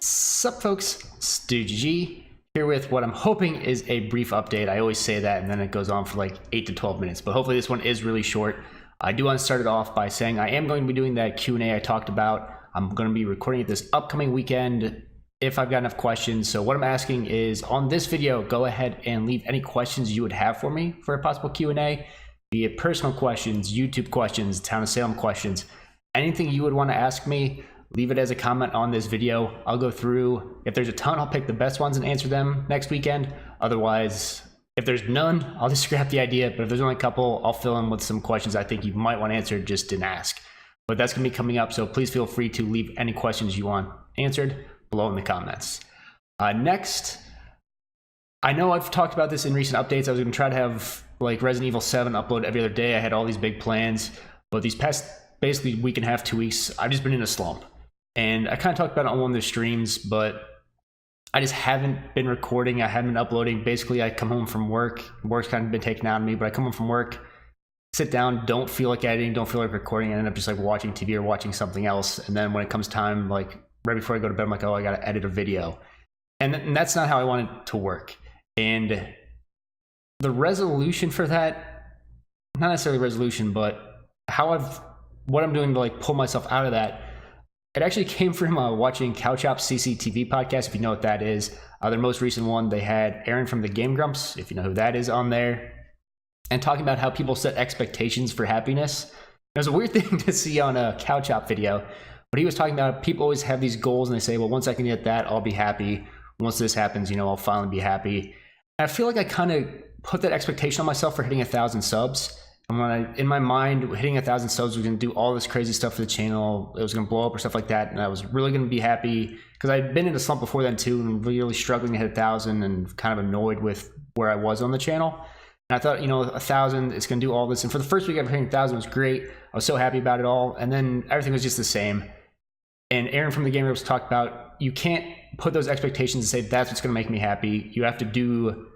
Sup folks, StugeGG here with what I'm hoping is a brief update. I always say that and then it goes on for like 8 to 12 minutes, but hopefully this one is really short. I do want to start it off by saying I am going to be doing that Q&A I talked about. I'm going to be recording it this upcoming weekend if I've got enough questions. So what I'm asking is on this video, go ahead and leave any questions you would have for me for a possible Q&A, be it personal questions, YouTube questions, Town of Salem questions, anything you would want to ask me. Leave it as a comment on this video. I'll go through. If there's a ton, I'll pick the best ones and answer them next weekend. Otherwise, if there's none, I'll just scrap the idea. But if there's only a couple, I'll fill in with some questions I think you might want answered, just didn't ask. But that's going to be coming up, so please feel free to leave any questions you want answered below in the comments. Next, I know I've talked about this in recent updates. I was going to try to have like Resident Evil 7 upload every other day. I had all these big plans, but these past basically week and a half, 2 weeks, I've just been in a slump. And I kind of talked about it on one of the streams, but I just haven't been recording. I haven't been uploading. Basically, I come home from work. Work's kind of been taken out of me, but I come home from work, sit down, don't feel like editing, don't feel like recording, and end up just like watching TV or watching something else. And then when it comes time, like right before I go to bed, I'm like, oh, I got to edit a video. And that's not how I want it to work. And the resolution for that, not necessarily resolution, but what I'm doing to like pull myself out of that, it actually came from watching Couchop's CCTV podcast, if you know what that is. Their most recent one, they had Aaron from the Game Grumps, if you know who that is, on there, and talking about how people set expectations for happiness. It was a weird thing to see on a Couchop video, but he was talking about people always have these goals and they say, well, once I can get that, I'll be happy. Once this happens, you know, I'll finally be happy. And I feel like I kind of put that expectation on myself for hitting 1,000 subs. And when in my mind, hitting 1,000 subs was going to do all this crazy stuff for the channel. It was going to blow up or stuff like that. And I was really going to be happy because I'd been in a slump before then too, and really struggling to hit 1,000 and kind of annoyed with where I was on the channel. And I thought, you know, 1,000, it's going to do all this. And for the first week ever hitting 1,000 was great. I was so happy about it all. And then everything was just the same. And Aaron from the Game Groups talked about, you can't put those expectations and say, that's what's going to make me happy. You have to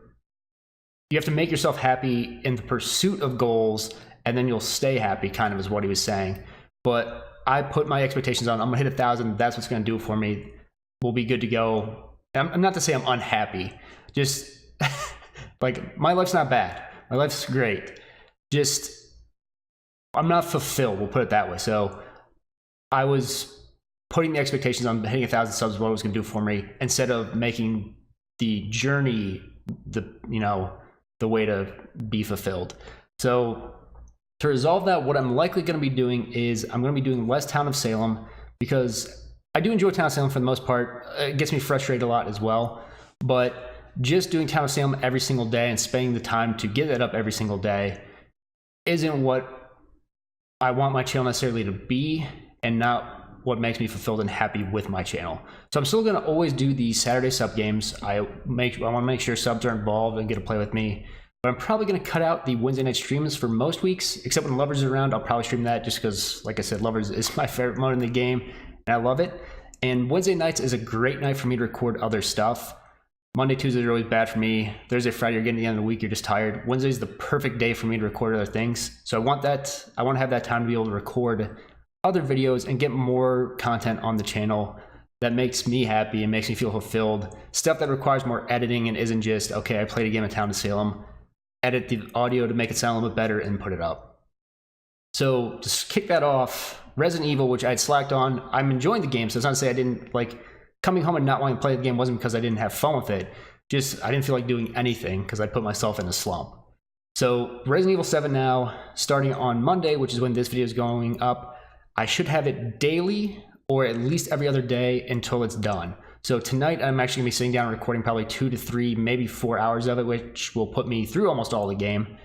make yourself happy in the pursuit of goals, and then you'll stay happy, kind of is what he was saying. But I put my expectations on, I'm going to hit 1,000. That's what's going to do it for me. We'll be good to go. I'm not to say I'm unhappy. Just like my life's not bad. My life's great. Just I'm not fulfilled. We'll put it that way. So I was putting the expectations on hitting 1,000 subs, what it was going to do for me, instead of making the journey the way to be fulfilled. So to resolve that, what I'm likely going to be doing is I'm going to be doing less Town of Salem, because I do enjoy Town of Salem for the most part. It gets me frustrated a lot as well, but just doing Town of Salem every single day and spending the time to get that up every single day isn't what I want my channel necessarily to be, and not what makes me fulfilled and happy with my channel. So I'm still going to always do the Saturday sub games. I want to make sure subs are involved and get to play with me. But I'm probably going to cut out the Wednesday night streams for most weeks, except when Lovers is around. I'll probably stream that just because, like I said, Lovers is my favorite mode in the game, and I love it. And Wednesday nights is a great night for me to record other stuff. Monday, Tuesdays are always bad for me. Thursday, Friday, you're getting to the end of the week, you're just tired. Wednesday's the perfect day for me to record other things. So I want to have that time to be able to record other videos and get more content on the channel that makes me happy and makes me feel fulfilled. Stuff that requires more editing and isn't just, okay, I played a game of Town of Salem, edit the audio to make it sound a little bit better and put it up. So to kick that off, Resident Evil, which I'd slacked on, I'm enjoying the game. So it's not to say I didn't like coming home and not wanting to play the game wasn't because I didn't have fun with it. Just I didn't feel like doing anything because I put myself in a slump. So Resident Evil 7 now, starting on Monday, which is when this video is going up, I should have it daily or at least every other day until it's done. So tonight I'm actually gonna be sitting down and recording probably 2 to 3, maybe 4 hours of it, which will put me through almost all the game.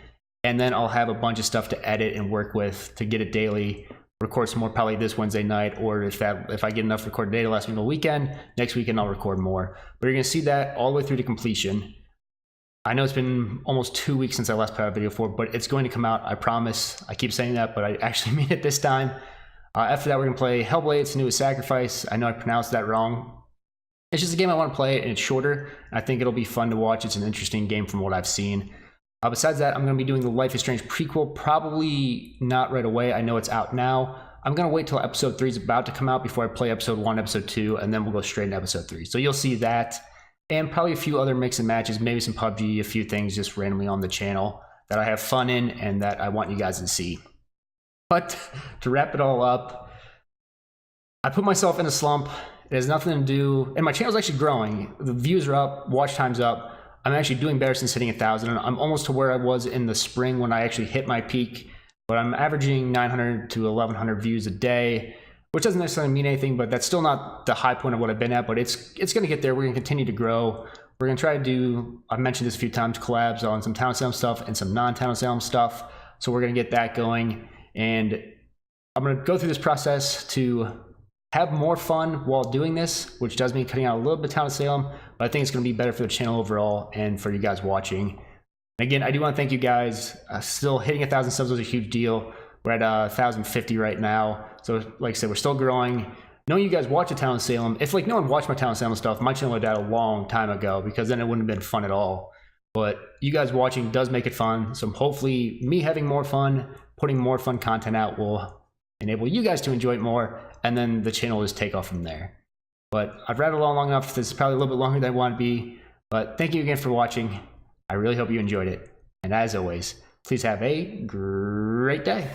And then I'll have a bunch of stuff to edit and work with to get it daily, record some more probably this Wednesday night, or if I get enough recorded data last week on the weekend, next weekend I'll record more. But you're gonna see that all the way through to completion. I know it's been almost 2 weeks since I last put out a video for, but it's going to come out, I promise. I keep saying that, but I actually mean it this time. After that, we're going to play Hellblade: Senua's Sacrifice. I know I pronounced that wrong. It's just a game I want to play, and it's shorter. I think it'll be fun to watch. It's an interesting game from what I've seen. Besides that, I'm going to be doing the Life is Strange prequel, probably not right away. I know it's out now. I'm going to wait till episode 3 is about to come out before I play episode 1, episode 2, and then we'll go straight into episode 3. So you'll see that, and probably a few other mix and matches, maybe some PUBG, a few things just randomly on the channel that I have fun in and that I want you guys to see. But to wrap it all up, I put myself in a slump. It has nothing to do, and my channel's actually growing. The views are up, watch time's up. I'm actually doing better since hitting 1,000. I'm almost to where I was in the spring when I actually hit my peak, but I'm averaging 900 to 1,100 views a day, which doesn't necessarily mean anything, but that's still not the high point of what I've been at, but it's gonna get there. We're gonna continue to grow. We're gonna try to do, I've mentioned this a few times, collabs on some Town Salem stuff and some non-Town Salem stuff. So we're gonna get that going, and I'm gonna go through this process to have more fun while doing this, which does mean cutting out a little bit of Town Salem, but I think it's going to be better for the channel overall and for you guys watching. And again, I do want to thank you guys. Still hitting 1,000 subs was a huge deal. We're at 1,050 right now. So like I said, we're still growing. Knowing you guys watch the Town Salem, if like no one watched my Town Salem stuff, my channel would have died a long time ago because then it wouldn't have been fun at all. But you guys watching does make it fun. So hopefully me having more fun, putting more fun content out will enable you guys to enjoy it more, and then the channel will just take off from there. But I've rattled on long enough. This is probably a little bit longer than I want to be, but thank you again for watching. I really hope you enjoyed it. And as always, please have a great day.